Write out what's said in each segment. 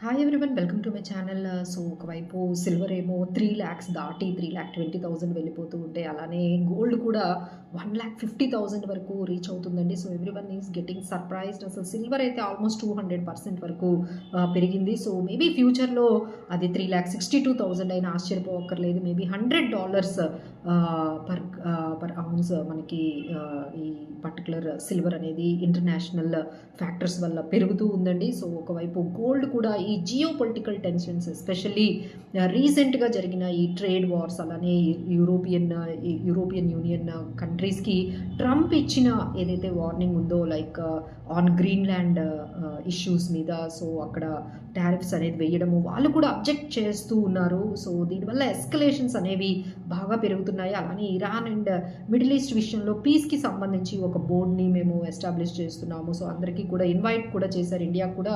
Hi everyone welcome to my channel. So ఒకవైపు silver ఏమో 3,00,000 దాటి 3,20,000 వెళ్ళిపోతూ ఉంటే అలానే గోల్డ్ కూడా 1,50,000 వరకు రీచ్ అవుతుందండి. So everyone is getting surprised. అసలు సిల్వర్ అయితే ఆల్మోస్ట్ 200% వరకు పెరిగింది. సో మేబీ ఫ్యూచర్లో అది 3,62,000 అయినా ఆశ్చర్యపోవక్కర్లేదు. మేబీ $100 పర్ ఔన్స్ మనకి ఈ పర్టికులర్ సిల్వర్ అనేది ఇంటర్నేషనల్ ఫ్యాక్టర్స్ వల్ల పెరుగుతూ ఉందండి. సో ఒకవైపు గోల్డ్ కూడా ఈ జియో పొలిటికల్ టెన్షన్స్ ఎస్పెషల్లీ రీసెంట్గా జరిగిన ఈ ట్రేడ్ వార్స్ అలానే యూరోపియన్ యూనియన్ కంట్రీస్కి ట్రంప్ ఇచ్చిన ఏదైతే వార్నింగ్ ఉందో లైక్ ఆన్ గ్రీన్లాండ్ ఇష్యూస్ మీద, సో అక్కడ టారిఫ్స్ అనేది వేయడము వాళ్ళు కూడా అబ్జెక్ట్ చేస్తూ ఉన్నారు. సో దీనివల్ల ఎస్కలేషన్స్ అనేవి బాగా పెరుగుతున్నాయి. అలానే ఇరాన్ అండ్ మిడిల్ ఈస్ట్ విషయంలో పీస్కి సంబంధించి ఒక బోర్డ్ని మేము ఎస్టాబ్లిష్ చేస్తున్నాము. సో అందరికీ కూడా ఇన్వైట్ కూడా చేశారు, ఇండియా కూడా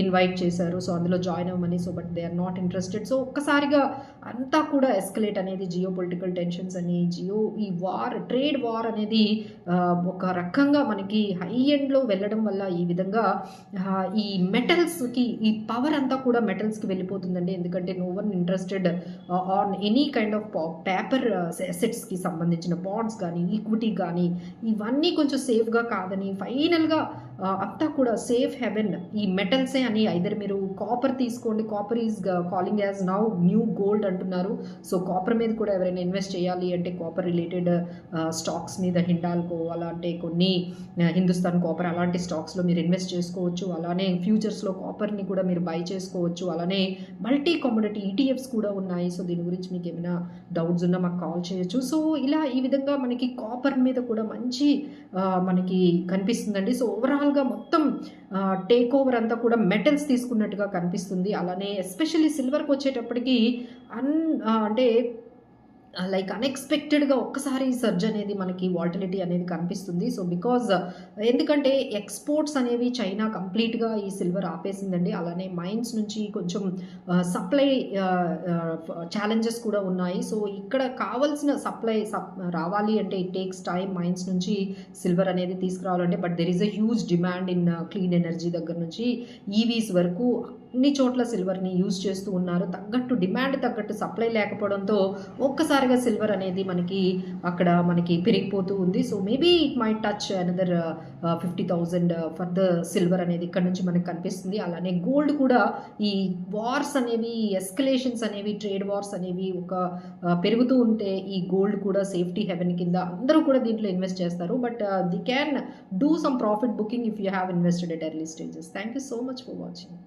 ఇన్వైట్ చేశారు. సో అందులో జాయిన్ అవ్వమని. So but they are not interested. So ఒక్కసారిగా అంతా కూడా ఎస్కలేట్ అనేది జియో పొలిటికల్ టెన్షన్స్ అని ఈ ట్రేడ్ వార్ అనేది ఒక రకంగా మనకి హై ఎండ్లో వెళ్ళడం వల్ల ఈ విధంగా ఈ మెటల్స్కి ఈ పవర్ అంతా కూడా మెటల్స్కి వెళ్ళిపోతుందండి. ఎందుకంటే no one interested on any kind of paper అసెట్స్కి సంబంధించిన బాండ్స్ కానీ ఈక్విటీ కానీ ఇవన్నీ కొంచెం సేఫ్గా కాదని ఫైనల్గా అంతా కూడా సేఫ్ హెవెన్ ఈ మెటల్సే అని ఐదర్ మీరు కాపర్ తీసుకోండి, copper is calling as now new gold అంటున్నారు. సో కాపర్ మీద కూడా ఎవరైనా ఇన్వెస్ట్ చేయాలి అంటే కాపర్ రిలేటెడ్ స్టాక్స్ మీద హిండాల్కో అలాంటి కొన్ని హిందుస్థాన్ కాపర్ అలాంటి స్టాక్స్లో మీరు ఇన్వెస్ట్ చేసుకోవచ్చు. అలానే ఫ్యూచర్స్లో కాపర్ని కూడా మీరు బై చేసుకోవచ్చు. అలానే మల్టీ కమోడిటీ ఈటీఎఫ్స్ కూడా ఉన్నాయి. సో దీని గురించి మీకు ఏమైనా డౌట్స్ ఉన్నా మాకు కాల్ చేయొచ్చు. సో ఇలా ఈ విధంగా మనకి కాపర్ మీద కూడా మంచి మనకి కనిపిస్తుందండి. సో ఓవరాల్గా మొత్తం టేక్ ఓవర్ అంతా కూడా మెటల్స్ తీసుకున్నట్టుగా కనిపిస్తుంది. అలానే ఎస్పెషల్లీ సిల్వర్కి వచ్చేటప్పటికి అంటే లైక్ అన్ఎక్స్పెక్టెడ్గా ఒక్కసారి సర్జ్ అనేది మనకి వాల్టిలిటీ అనేది కనిపిస్తుంది. సో బికాజ్ ఎందుకంటే ఎక్స్పోర్ట్స్ అనేవి చైనా కంప్లీట్గా ఈ సిల్వర్ ఆపేసిందండి. అలానే మైన్స్ నుంచి కొంచెం సప్లై ఛాలెంజెస్ కూడా ఉన్నాయి. సో ఇక్కడ కావాల్సిన సప్లై రావాలి అంటే ఇట్ టేక్స్ టైం మైన్స్ నుంచి సిల్వర్ అనేది తీసుకురావాలంటే. But there is a huge demand in clean energy దగ్గర నుంచి ఈవీస్ వరకు అన్ని చోట్ల సిల్వర్ని యూజ్ చేస్తూ ఉన్నారు. డిమాండ్ తగ్గట్టు సప్లై లేకపోవడంతో ఒక్కసారిగా సిల్వర్ అనేది మనకి పెరిగిపోతూ ఉంది. So maybe it might touch another 50,000 for the silver అనేది ఇక్కడ నుంచి మనకు కనిపిస్తుంది. అలానే గోల్డ్ కూడా ఈ వార్స్ అనేవి ఎస్కలేషన్స్ అనేవి ట్రేడ్ వార్స్ అనేవి పెరుగుతూ ఉంటే ఈ గోల్డ్ కూడా సేఫ్టీ హెవెన్ కింద అందరూ కూడా దీంట్లో ఇన్వెస్ట్ చేస్తారు. But the can do some profit booking if you have invested at early stages. Thank you so much for watching.